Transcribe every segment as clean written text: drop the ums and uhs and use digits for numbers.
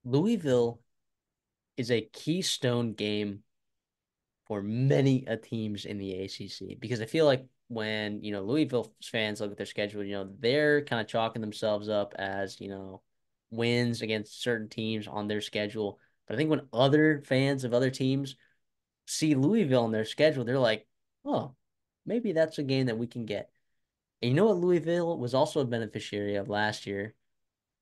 Louisville is a keystone game for many teams in the ACC because I feel like when, Louisville fans look at their schedule, they're kind of chalking themselves up as, wins against certain teams on their schedule. But I think when other fans of other teams see Louisville on their schedule, they're like, oh, maybe that's a game that we can get. And you know what Louisville was also a beneficiary of last year?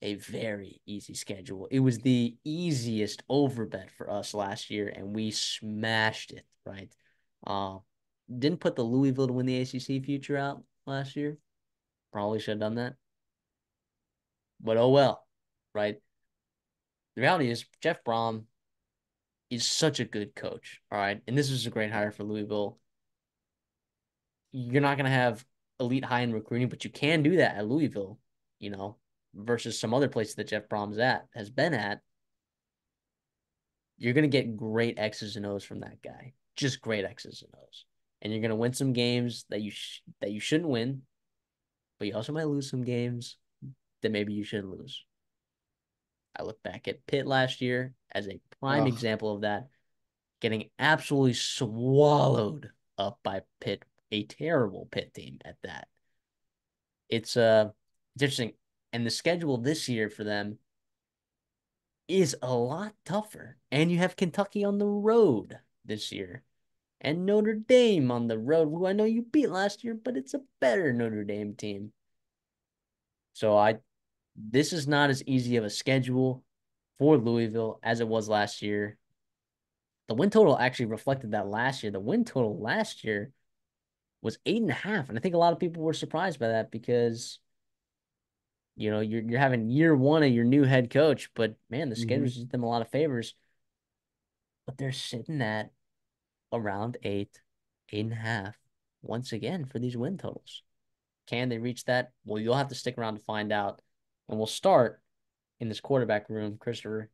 A very easy schedule. It was the easiest over bet for us last year, and we smashed it, right? Uh, didn't put the Louisville to win the ACC future out last year. Probably should have done that, but oh well, right? The reality is Jeff Brom is such a good coach, all right? And this is a great hire for Louisville. You're not going to have elite high end recruiting, but you can do that at Louisville, you know, versus some other places that Jeff Brom's has been at. You're going to get great X's and O's from that guy. Just great X's and O's. And you're going to win some games that you shouldn't win, but you also might lose some games that maybe you shouldn't lose. I look back at Pitt last year as a prime Oh, example of that, getting absolutely swallowed up by Pitt, a terrible Pitt team at that. It's interesting. And the schedule this year for them is a lot tougher. And you have Kentucky on the road this year. And Notre Dame on the road, who I know you beat last year, but it's a better Notre Dame team. So this is not as easy of a schedule for Louisville as it was last year. The win total actually reflected that last year. The win total last year was 8.5. And I think a lot of people were surprised by that because you're having year one of your new head coach, but man, the hmm schedule's did them a lot of favors. But they're sitting at around 8.5 once again for these win totals. Can they reach that? Well, you'll have to stick around to find out. And we'll start in this quarterback room, Christopher.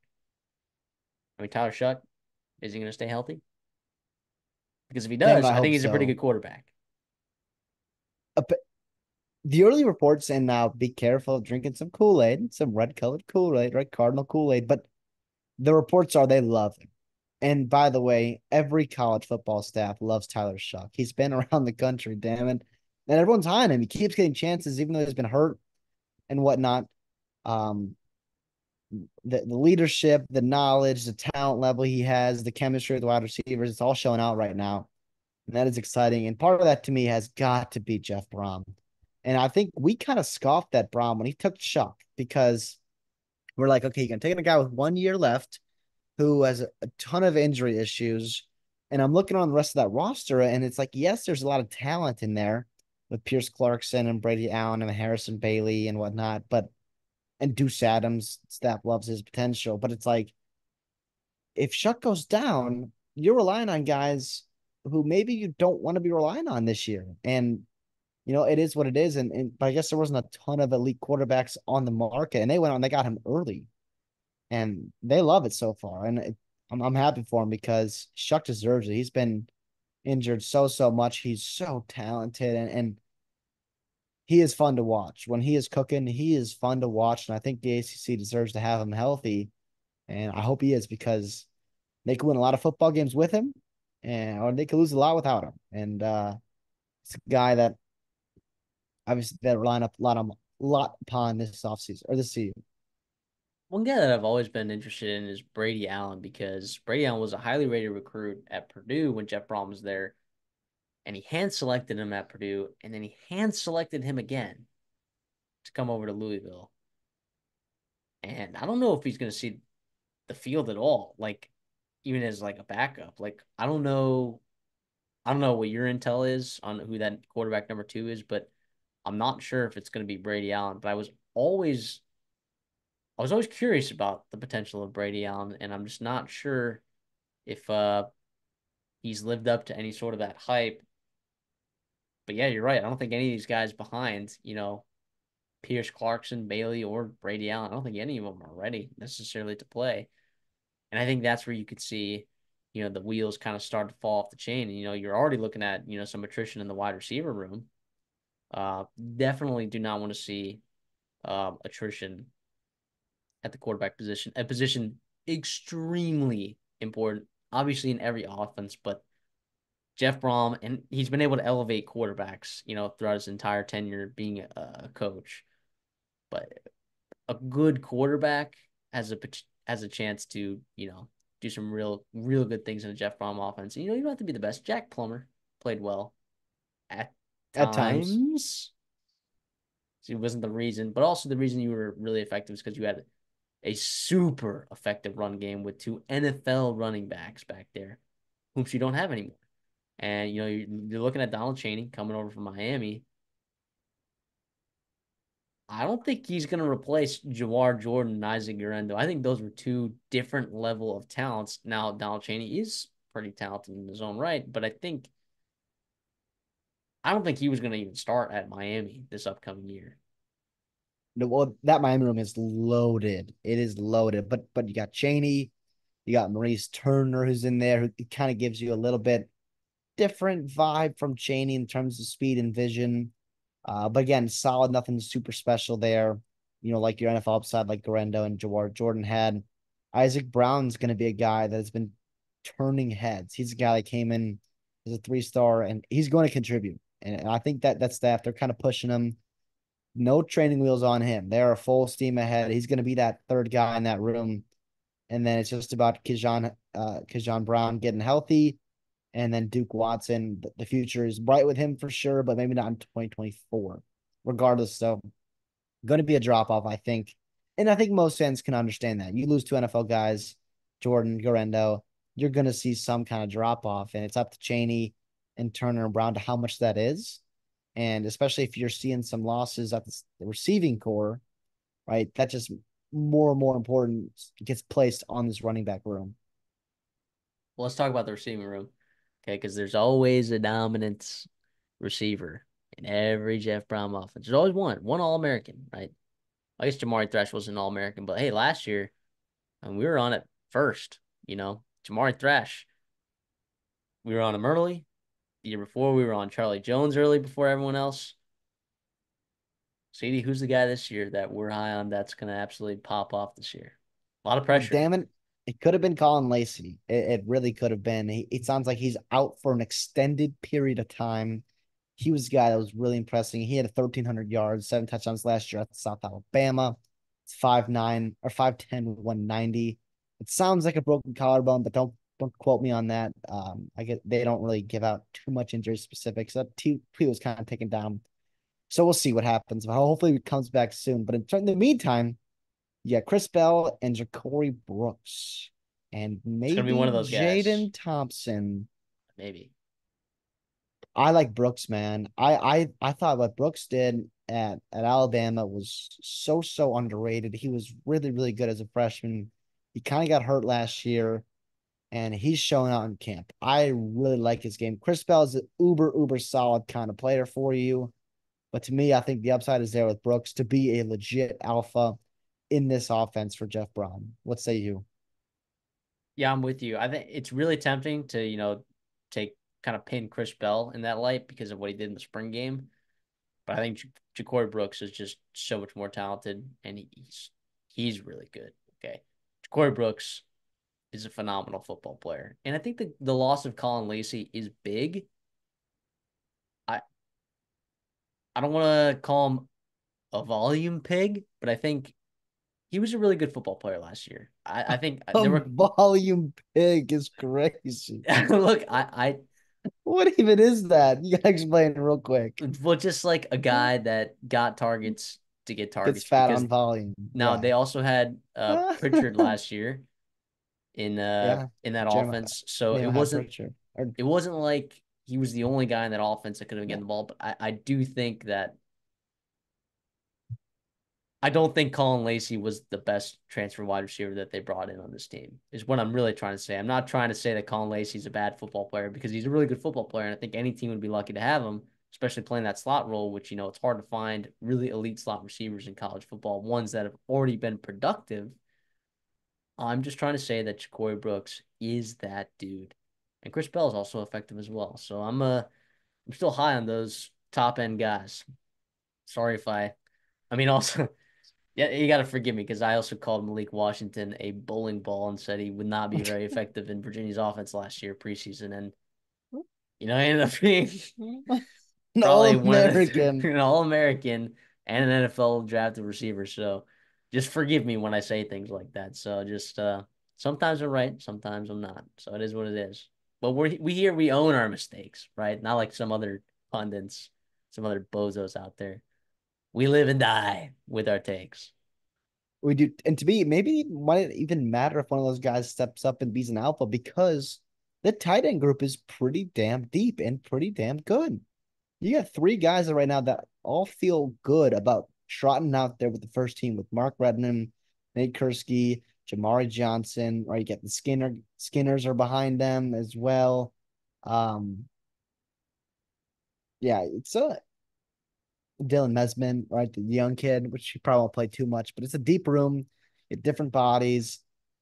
I mean, Tyler Shuck, is he going to stay healthy? Because if he damn it, does, I I think hope he's a pretty so. good quarterback. But the early reports, and now be careful of drinking some Kool-Aid, some red-colored Kool-Aid, right? Cardinal Kool-Aid. But the reports are they love him. And by the way, every college football staff loves Tyler Shuck. He's been around the country, damn it. And everyone's high on him. He keeps getting chances, even though he's been hurt and whatnot. Um, the leadership, the knowledge, the talent level he has, the chemistry with the wide receivers, it's all showing out right now. And that is exciting. And part of that to me has got to be Jeff Brom. And I think we kind of scoffed at Brom when he took Shuck because we're like, okay, you're going to take a guy with 1 year left who has a ton of injury issues. And I'm looking on the rest of that roster, and it's like, yes, there's a lot of talent in there with Pierce Clarkson and Brady Allen and Harrison Bailey and whatnot, but and Deuce Adams, staff loves his potential. But it's like, if Shuck goes down, you're relying on guys who maybe you don't want to be relying on this year. And it is what it is. And but I guess there wasn't a ton of elite quarterbacks on the market, and they went on, they got him early, and they love it so far. And I'm happy for him because Shuck deserves it. He's been injured so much. He's so talented, and he is fun to watch. When he is cooking, he is fun to watch. And I think the ACC deserves to have him healthy. And I hope he is because they could win a lot of football games with him, and or they could lose a lot without him. And it's a guy that obviously that relying up a lot upon this offseason or this season. One guy that I've always been interested in is Brady Allen because Brady Allen was a highly rated recruit at Purdue when Jeff Brom was there, and he hand selected him at Purdue, and then he hand selected him again to come over to Louisville. And I don't know if he's going to see the field at all, like even as like a backup. Like I don't know what your intel is on who that quarterback number two is, but I'm not sure if it's going to be Brady Allen. But I was always curious about the potential of Brady Allen, and I'm just not sure if he's lived up to any sort of that hype. But yeah, you're right. I don't think any of these guys behind, Pierce Clarkson, Bailey, or Brady Allen, I don't think any of them are ready necessarily to play. And I think that's where you could see, the wheels kind of start to fall off the chain. And, you're already looking at, some attrition in the wide receiver room. Definitely do not want to see attrition at the quarterback position, a position extremely important, obviously in every offense, but Jeff Brom, and he's been able to elevate quarterbacks, throughout his entire tenure being a coach. But a good quarterback has a has a chance to, do some real good things in a Jeff Brom offense. And, you don't have to be the best. Jack Plummer played well at At times. times. So it wasn't the reason, but also the reason you were really effective is because you had a super effective run game with two NFL running backs back there, whom you don't have anymore. And you're looking at Donald Chaney coming over from Miami. I don't think he's going to replace Jawar Jordan and Isaac Guerrero. I think those were two different level of talents. Now Donald Chaney is pretty talented in his own right, but I don't think he was going to even start at Miami this upcoming year. No, well, that Miami room is loaded. It is loaded. But you got Cheney, you got Maurice Turner who's in there, who kind of gives you a little bit different vibe from Cheney in terms of speed and vision. But again, solid, nothing super special there. Like your NFL upside, like Garendo and Jawar Jordan had. Isaac Brown's going to be a guy that has been turning heads. He's a guy that came in as a 3-star, and he's going to contribute. And I think that staff, they're kind of pushing him. No training wheels on him. They're full steam ahead. He's going to be that third guy in that room. And then it's just about Kajan Brown getting healthy, and then Duke Watson. The future is bright with him for sure, but maybe not in 2024. Regardless, so going to be a drop off, I think. And I think most fans can understand that. You lose two NFL guys, Jordan, Garendo, you're going to see some kind of drop off. And it's up to Cheney and Turner and Brown to how much that is. And especially if you're seeing some losses at the receiving core, right? That just more and more important gets placed on this running back room. Well, let's talk about the receiving room, okay? Because there's always a dominant receiver in every Jeff Brown offense. There's always one All American, right? I guess Jamari Thrash was an All American, but hey, last year, and we were on it first. Jamari Thrash, we were on him early. The year before, we were on Charlie Jones early before everyone else. CD, who's the guy this year that we're high on that's going to absolutely pop off this year? A lot of pressure. Damn it. It could have been Colin Lacey. It really could have been. It sounds like he's out for an extended period of time. He was the guy that was really impressing. He had 1,300 yards, 7 touchdowns last year at South Alabama. It's 5'9" or 5'10" with 190. It sounds like a broken collarbone, but don't quote me on that. I get they don't really give out too much injury specifics. That T was kind of taken down. So we'll see what happens. But hopefully it comes back soon. But in the meantime, yeah, Chris Bell and Ja'Cory Brooks, and It's going to be one maybe of those guys. Jaden Thompson. Maybe. I like Brooks, man. I thought what Brooks did at Alabama was so underrated. He was really good as a freshman. He kind of got hurt last year, and he's showing out in camp. I really like his game. Chris Bell is an uber solid kind of player for you, but to me, I think the upside is there with Brooks to be a legit alpha in this offense for Jeff Brown. What say you? Yeah, I'm with you. I think it's really tempting to, take kind of pin Chris Bell in that light because of what he did in the spring game. But I think Ja'Cory Brooks is just so much more talented, and he's really good. Okay, Ja'Cory Brooks is a phenomenal football player, and I think the loss of Colin Lacey is big. I I don't want to call him a volume pig, but I think he was a really good football player last year. I think A there were volume pig is crazy. look, I What even is that? You gotta explain it real quick. well, just like a guy that got targets to get Gets targets fat because on volume. now Yeah. they also had Pritchard last year Yeah. in that Jeremiah, offense. So it Jeremiah wasn't Pritchard. Or it wasn't like he was the only guy in that offense that could have yeah. gotten the ball. But I do think that I don't think Colin Lacey was the best transfer wide receiver that they brought in on this team, is what I'm really trying to say. I'm not trying to say that Colin Lacey's a bad football player because he's a really good football player. And I think any team would be lucky to have him, especially playing that slot role, which, it's hard to find really elite slot receivers in college football, ones that have already been productive. I'm just trying to say that Ja'Cory Brooks is that dude. And Chris Bell is also effective as well. So I'm still high on those top end guys. Sorry if I mean also Yeah, you got to forgive me because I also called Malik Washington a bowling ball and said he would not be very effective in Virginia's offense last year preseason, and he ended up being An probably one of All-American. an All-American and an NFL drafted receiver. So just forgive me when I say things like that. So just sometimes I'm right, sometimes I'm not. So it is what it is. But we own our mistakes, right? Not like some other pundits, some other bozos out there. We live and die with our takes. We do, and to me, maybe it might even matter if one of those guys steps up and beats an alpha because the tight end group is pretty damn deep and pretty damn good. You got three guys right now that all feel good about trotting out there with the first team with Mark Redmond, Nate Kursky, Jamari Johnson, right? You get the Skinners are behind them as well. Um, yeah, it's a Dylan Mesman, right? The young kid, which he probably won't play too much, but it's a deep room, different bodies.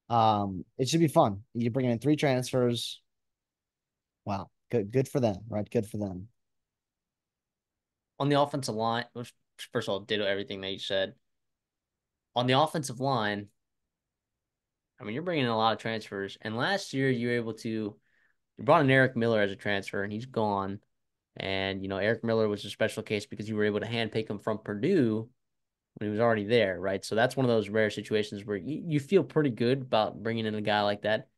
It should be fun. You're bringing in three transfers. Wow, good for them, right? Good for them. On the offensive line, first of all, ditto everything that you said. On the offensive line, I mean, you're bringing in a lot of transfers, and last year you were able to you brought in Eric Miller as a transfer, and he's gone. And Eric Miller was a special case because you were able to handpick him from Purdue when he was already there, right? So that's one of those rare situations where you feel pretty good about bringing in a guy like that.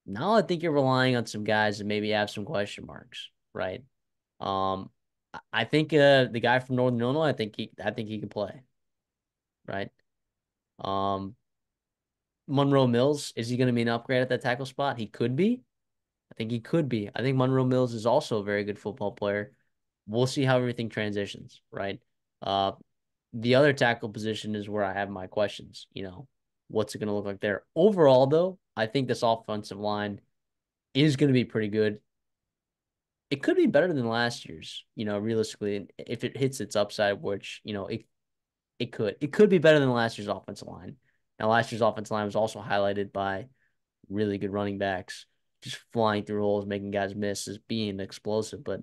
Now I think you're relying on some guys that maybe have some question marks, right? I think the guy from Northern Illinois, I think he can play, right? Um, Monroe Mills, is he going to be an upgrade at that tackle spot? He could be. I think he could be. I think Monroe Mills is also a very good football player. We'll see how everything transitions, right? Uh, the other tackle position is where I have my questions. What's it going to look like there? Overall, though, I think this offensive line is going to be pretty good. It could be better than last year's, realistically, if it hits its upside, which, it could be better than last year's offensive line. Now, last year's offensive line was also highlighted by really good running backs, just flying through holes, making guys miss, as being explosive. But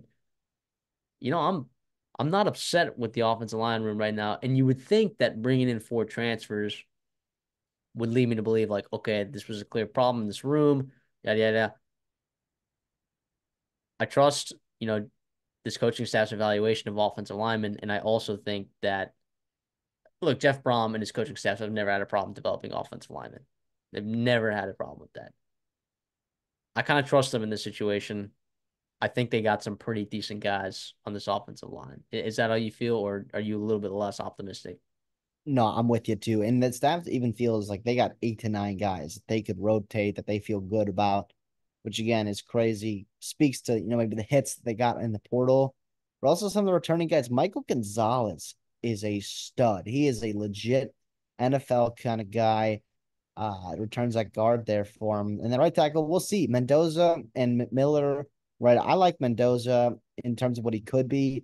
I'm not upset with the offensive line room right now. And you would think that bringing in four transfers would lead me to believe, like, okay, this was a clear problem in this room, yada yada. I trust, this coaching staff's evaluation of offensive linemen, and I also think that, look, Jeff Brom and his coaching staff have never had a problem developing offensive linemen. They've never had a problem with that. I kind of trust them in this situation. I think they got some pretty decent guys on this offensive line. Is that how you feel, or are you a little bit less optimistic? No, I'm with you too. And the staff even feels like they got 8 to 9 guys that they could rotate that they feel good about, which again is crazy. Speaks to, maybe the hits that they got in the portal, but also some of the returning guys. Michael Gonzalez is a stud. He is a legit NFL kind of guy. Returns that guard there for him. And then right tackle, we'll see. Mendoza and Miller, right? I like Mendoza in terms of what he could be.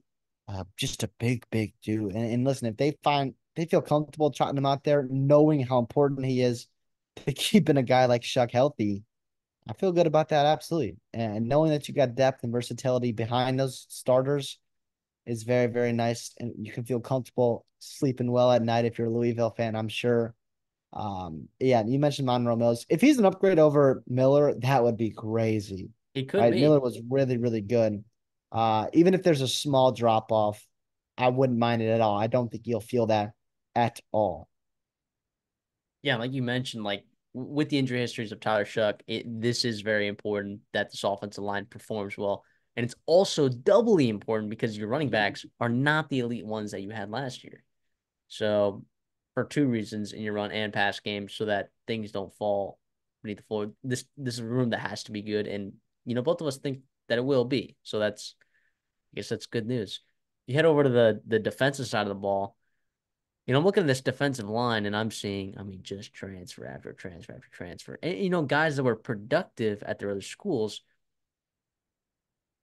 Just a big dude. And listen, if they feel comfortable trotting him out there, knowing how important he is to keeping a guy like Shuck healthy, I feel good about that. Absolutely. And knowing that you got depth and versatility behind those starters is very nice. And you can feel comfortable sleeping well at night if you're a Louisville fan, I'm sure. Yeah, you mentioned Monroe Mills. If he's an upgrade over Miller, that would be crazy. It could Right? Miller be. was really good. Even if there's a small drop off, I wouldn't mind it at all. I don't think you'll feel that at all. Yeah, like you mentioned, like with the injury histories of Tyler Shuck, this is very important that this offensive line performs well. And it's also doubly important because your running backs are not the elite ones that you had last year. So, for two reasons in your run and pass game, so that things don't fall beneath the floor. This is a room that has to be good, and both of us think that it will be. So I guess that's good news. You head over to the defensive side of the ball. I'm looking at this defensive line, and I'm seeing, I mean, just transfer after transfer after transfer, and guys that were productive at their other schools,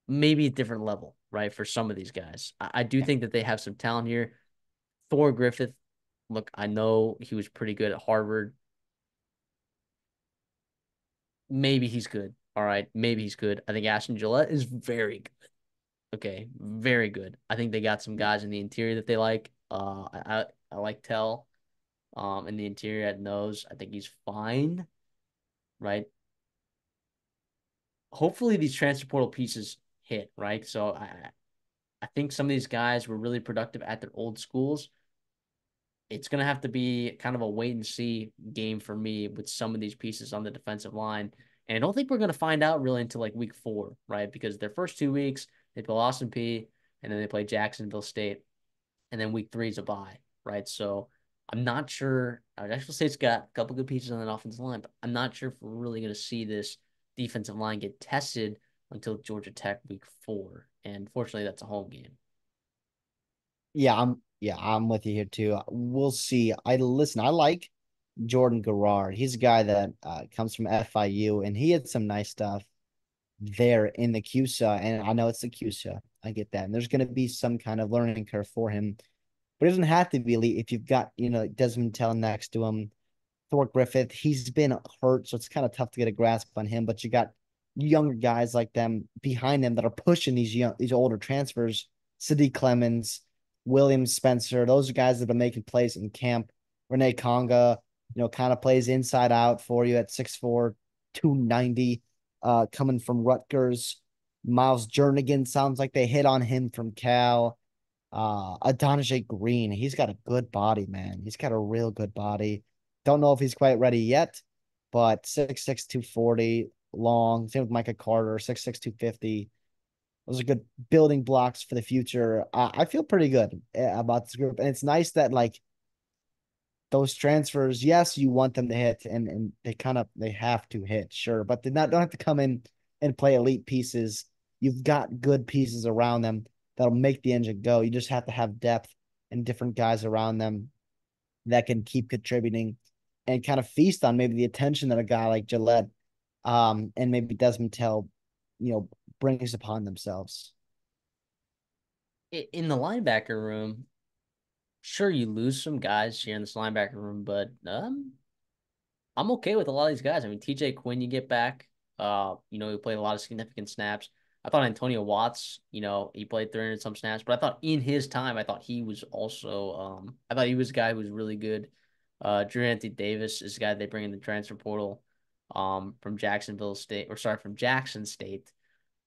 maybe a different level, right? For some of these guys, I do think that they have some talent here. Thor Griffith, look, I know he was pretty good at Harvard. Maybe he's good. All right, maybe he's good. I think Ashton Gillette is very good. Okay, very good. I think they got some guys in the interior that they like. I like Tell. in the interior at nose. I think he's fine, right? Hopefully these transfer portal pieces hit, right? So I think some of these guys were really productive at their old schools. It's going to have to be kind of a wait and see game for me with some of these pieces on the defensive line. And I don't think we're going to find out really until like week 4, right? Because their first 2 weeks, they play Austin P and then they play Jacksonville State. And then week 3 is a bye, right? So I'm not sure. Jacksonville State's got a couple good pieces on that offensive line, but I'm not sure if we're really going to see this defensive line get tested until Georgia Tech week 4. And fortunately, that's a home game. I'm with you here too. We'll see. I like Jordan Garrard. He's a guy that comes from FIU, and he had some nice stuff there in the CUSA. And I know it's the CUSA. I get that. And there's going to be some kind of learning curve for him, but it doesn't have to be elite if you've got, Desmond Tell next to him. Thor Griffith, he's been hurt, so it's kind of tough to get a grasp on him. But you got younger guys like them behind them that are pushing these older transfers. Sadiq Clemens, William Spencer, those are guys that are making plays in camp. Renee Conga, kind of plays inside out for you at 6'4", 290, coming from Rutgers. Miles Jernigan sounds like they hit on him from Cal. Adonijah Green, he's got a good body, man. He's got a real good body. Don't know if he's quite ready yet, but 6'6", 240 long. Same with Micah Carter, 6'6", 250. Those are good building blocks for the future. I feel pretty good about this group. And it's nice that like those transfers, yes, you want them to hit and they have to hit, sure, but they don't have to come in and play elite pieces. You've got good pieces around them that'll make the engine go. You just have to have depth and different guys around them that can keep contributing and kind of feast on maybe the attention that a guy like Gillette and maybe Desmond Tell, you know, brings upon themselves. In the linebacker room, sure, you lose some guys here in this linebacker room, but I'm okay with a lot of these guys. I mean, TJ Quinn, you get back. He played a lot of significant snaps. I thought Antonio Watts, he played 300 some snaps, but I thought in his time, I thought he was also, I thought he was a guy who was really good. Drew Anthony Davis is a guy they bring in the transfer portal, from Jacksonville State, or sorry, from Jackson State,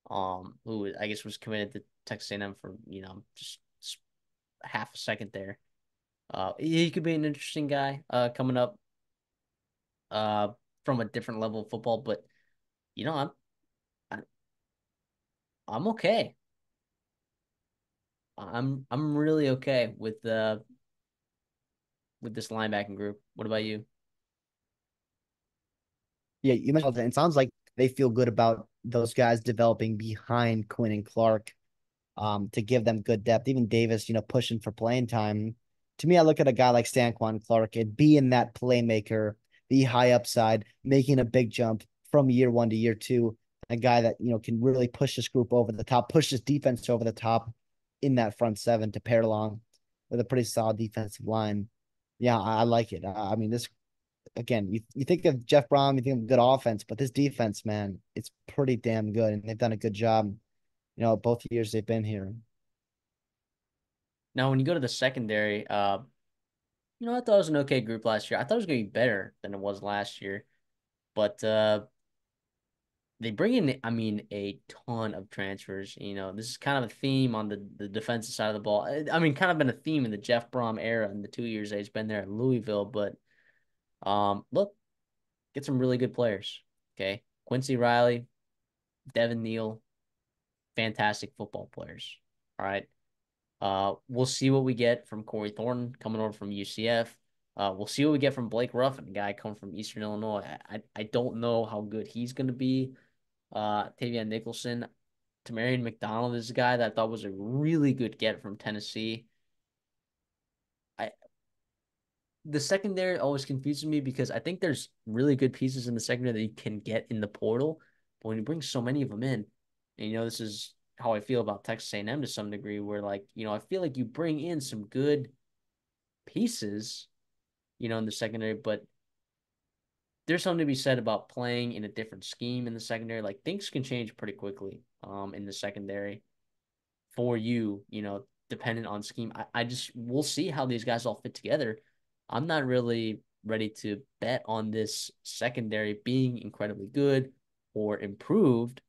who I guess was committed to Texas A&M for, just half a second there. He could be an interesting guy, coming up, uh, from a different level of football, but you know, I'm I- I'm okay. I'm really okay with this linebacking group. What about you? Yeah, you mentioned it. It sounds like they feel good about those guys developing behind Quinn and Clark to give them good depth. Even Davis, pushing for playing time. To me, I look at a guy like Stanquan Clark and being that playmaker, the high upside, making a big jump from year 1 to year 2. A guy that, can really push this group over the top, push this defense over the top in that front seven to pair along with a pretty solid defensive line. Yeah, I like it. I mean, this again, you think of Jeff Brom, you think of good offense, but this defense, man, it's pretty damn good, and they've done a good job, both years they've been here. Now, when you go to the secondary, I thought it was an okay group last year. I thought it was going to be better than it was last year, but they bring in, I mean, a ton of transfers. This is kind of a theme on the defensive side of the ball. I mean, kind of been a theme in the Jeff Brom era in the 2 years that he's been there at Louisville. But look, get some really good players. Okay, Quincy Riley, Devin Neal, fantastic football players. All right. We'll see what we get from Corey Thornton coming over from UCF. We'll see what we get from Blake Ruffin, a guy coming from Eastern Illinois. I don't know how good he's going to be. Tavian Nicholson, Tamarian McDonald is a guy that I thought was a really good get from Tennessee. I The secondary always confuses me because I think there's really good pieces in the secondary that you can get in the portal, but when you bring so many of them in, and this is how I feel about Texas A&M to some degree, where like I feel like you bring in some good pieces, in the secondary, but there's something to be said about playing in a different scheme in the secondary. Like things can change pretty quickly, in the secondary for you, dependent on scheme. I just we'll see how these guys all fit together. I'm not really ready to bet on this secondary being incredibly good or improved,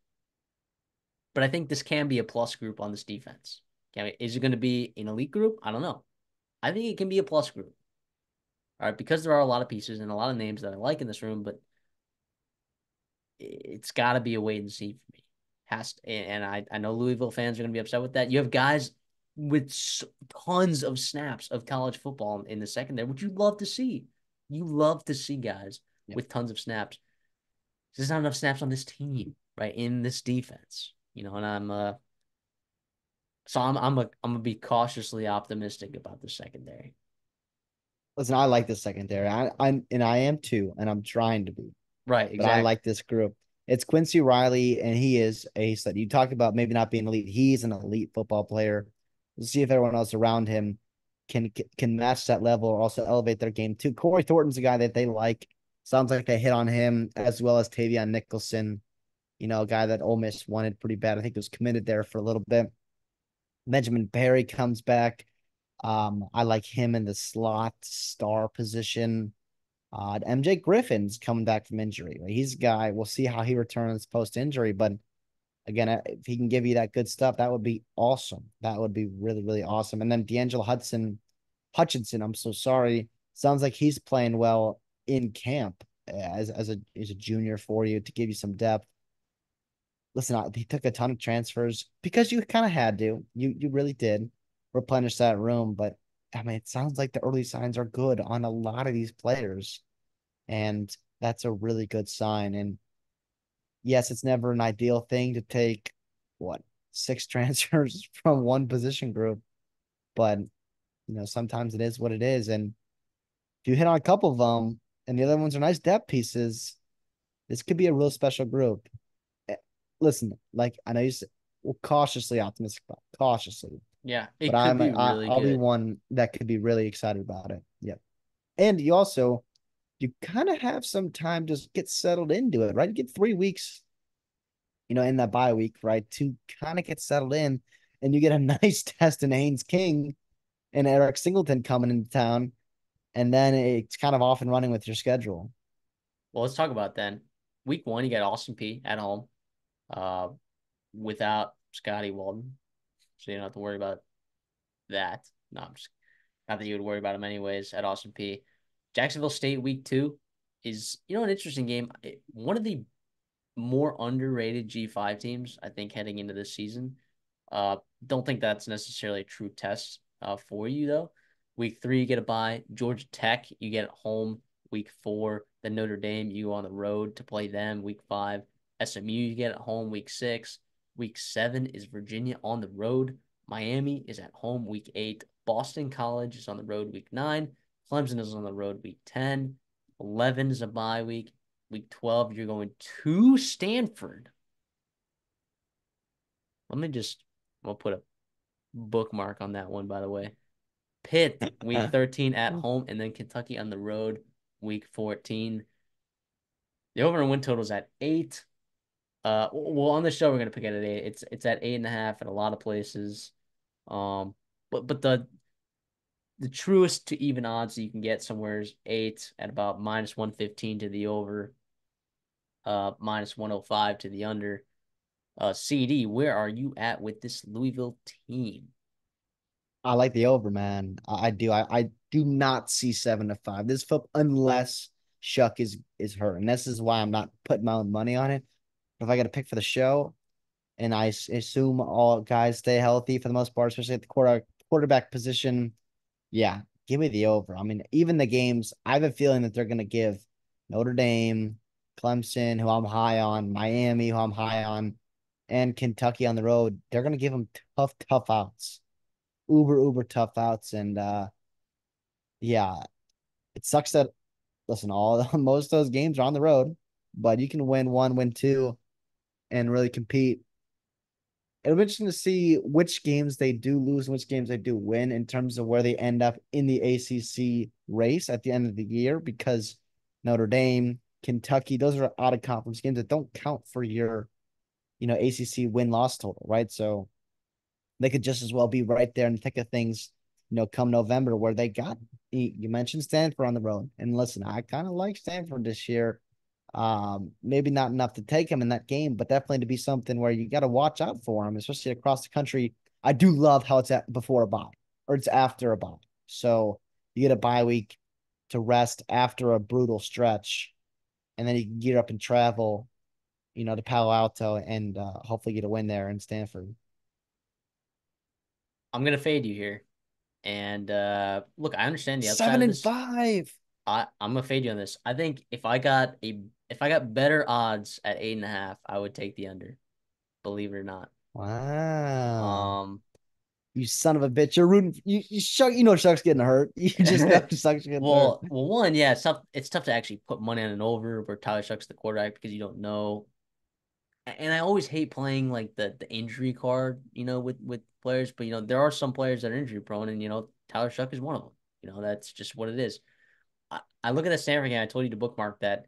but I think this can be a plus group on this defense. Is it going to be an elite group? I don't know. I think it can be a plus group. All right, because there are a lot of pieces and a lot of names that I like in this room, but it's got to be a wait and see for me. And I know Louisville fans are going to be upset with that. You have guys with tons of snaps of college football in the secondary, which you love to see. You love to see guys Yeah. with tons of snaps. There's not enough snaps on this team, right? In this defense, and I'm gonna be cautiously optimistic about the secondary. Listen, I like the secondary. I am too, and I'm trying to be. Right, But I exactly. like this group. It's Quincy Riley, and he is a stud. You talked about maybe not being elite. He's an elite football player. We'll see if everyone else around him can match that level or also elevate their game too. Corey Thornton's a guy that they like. Sounds like they hit on him as well as Tavion Nicholson, a guy that Ole Miss wanted pretty bad. I think was committed there for a little bit. Benjamin Perry comes back. I like him in the slot star position. MJ Griffin's coming back from injury. He's a guy. We'll see how he returns post injury, but again, if he can give you that good stuff, that would be awesome. That would be really, really awesome. And then D'Angelo Hutchinson. I'm so sorry. Sounds like he's playing well in camp as a junior for you to give you some depth. Listen, he took a ton of transfers because you kind of had to. You really did replenish that room, but I mean, it sounds like the early signs are good on a lot of these players, and that's a really good sign. And yes, it's never an ideal thing to take what six transfers from one position group, but sometimes it is what it is. And if you hit on a couple of them, and the other ones are nice depth pieces, this could be a real special group. Eh, Listen, like I know you said, we're cautiously optimistic about cautiously, Yeah, but it could be really I'll be good. one that could be really excited about it. Yep. And you kind of have some time to get settled into it, right? You get 3 weeks, in that bye week, right, to kind of get settled in, and you get a nice test in Haynes King and Eric Singleton coming into town, and then it's kind of off and running with your schedule. Well, let's talk about then. Week 1, you got Austin P at home, uh, without Scotty Walden, so you don't have to worry about that. No, I'm just not that you would worry about him anyways at Austin P. Jacksonville State week 2 is an interesting game. One of the more underrated G5 teams, I think, heading into this season. Don't think that's necessarily a true test for you, though. Week 3, you get a bye. Georgia Tech, you get at home. Week 4, then Notre Dame, you go on the road to play them. Week 5, SMU, you get at home. Week 6, Week 7 is Virginia on the road. Miami is at home. Week 8, Boston College is on the road. Week 9, Clemson is on the road. Week 10, 11 is a bye week. Week 12, you're going to Stanford. Let me just, I'll put a bookmark on that one, by the way. Pitt, week 13 at home, and then Kentucky on the road, week 14. The over and win total is at 8. Well, on the show, we're going to pick it at 8. It's at 8.5 at a lot of places. Um, but the truest to even odds that you can get somewhere is 8 at about minus 115 to the over, minus 105 to the under. CD, where are you at with this Louisville team? I like the over, man. I do. I do not see 7-5 this foot unless Shuck is hurt, and this is why I'm not putting my own money on it. But if I got to pick for the show, and I assume all guys stay healthy for the most part, especially at the quarterback position. Yeah, give me the over. I mean, even the games, I have a feeling that they're going to give Notre Dame, Clemson, who I'm high on, Miami, who I'm high on, and Kentucky on the road. They're going to give them tough, tough outs, uber tough outs, and yeah, it sucks that listen, all most of those games are on the road, but you can win one, win two, and really compete. It'll be interesting to see which games they do lose and which games they do win in terms of where they end up in the ACC race at the end of the year because Notre Dame, Kentucky, those are out of conference games that don't count for your, ACC win loss total, right? So they could just as well be right there in the thick of things come November where they got you mentioned Stanford on the road. And listen, I kind of like Stanford this year. Maybe not enough to take him in that game, but definitely to be something where you got to watch out for him, especially across the country. I do love how it's at before a bye or it's after a bye. So you get a bye week to rest after a brutal stretch, and then you can gear up and travel, to Palo Alto and hopefully get a win there in Stanford. I'm gonna fade you here. And look, I understand the upside Seven of and this. five. I'm gonna fade you on this. I think if I got better odds at 8.5, I would take the under. Believe it or not. Wow. Um, You son of a bitch. You're rooting. Shuck's getting hurt. You just know Shuck's getting hurt. one, yeah, it's tough to actually put money on an over where Tyler Shuck's the quarterback because you don't know. And I always hate playing like the injury card, with players. But there are some players that are injury prone, and Tyler Shuck is one of them. That's just what it is. I look at the Stanford game. I told you to bookmark that.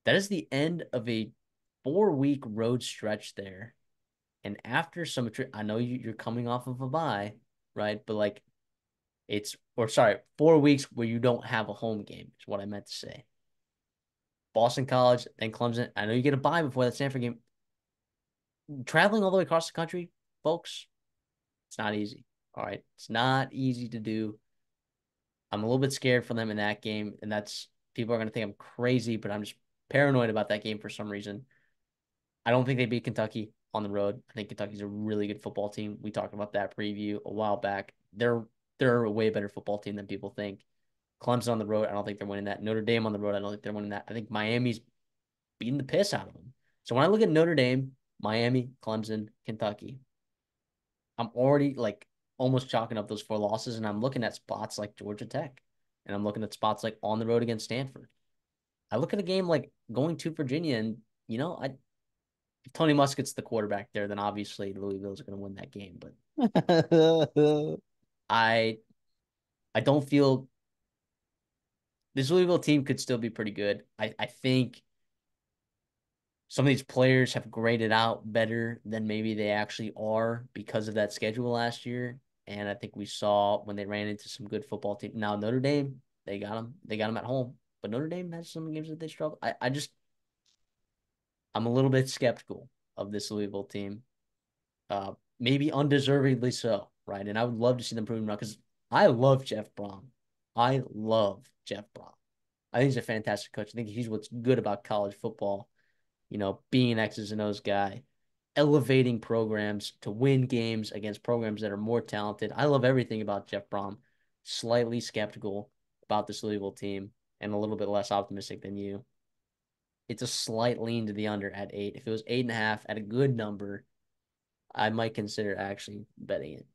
That is the end of a 4-week road stretch there. And after some, I know you're coming off of a bye, right? But like or sorry, 4 weeks where you don't have a home game is what I meant to say. Boston College, then Clemson. I know you get a bye before that Stanford game. Traveling all the way across the country, folks, it's not easy. All right. It's not easy to do. I'm a little bit scared for them in that game. And that's people are going to think I'm crazy, but I'm just paranoid about that game for some reason. I don't think they beat Kentucky on the road. I think Kentucky's a really good football team. We talked about that preview a while back. They're a way better football team than people think. Clemson on the road, I don't think they're winning that. Notre Dame on the road, I don't think they're winning that. I think Miami's beating the piss out of them. So when I look at Notre Dame, Miami, Clemson, Kentucky, I'm already like almost chalking up those 4 losses, and I'm looking at spots like Georgia Tech, and I'm looking at spots like on the road against Stanford. I look at a game like going to Virginia, and I if Tony Muskett's the quarterback there, then obviously Louisville's going to win that game. But I I don't feel this Louisville team could still be pretty good. I think some of these players have graded out better than maybe they actually are because of that schedule last year. And I think we saw when they ran into some good football team. Now Notre Dame, they got them. They got them at home. But Notre Dame has some games that they struggle. I'm a little bit skeptical of this Louisville team. Maybe undeservedly so, right? And I would love to see them prove wrong because I love Jeff Brom. I love Jeff Brom. I think he's a fantastic coach. I think he's what's good about college football. Being an X's and O's guy, elevating programs to win games against programs that are more talented. I love everything about Jeff Brom. Slightly skeptical about this Louisville team and a little bit less optimistic than you. It's a slight lean to the under at 8. If it was 8.5 at a good number, I might consider actually betting it.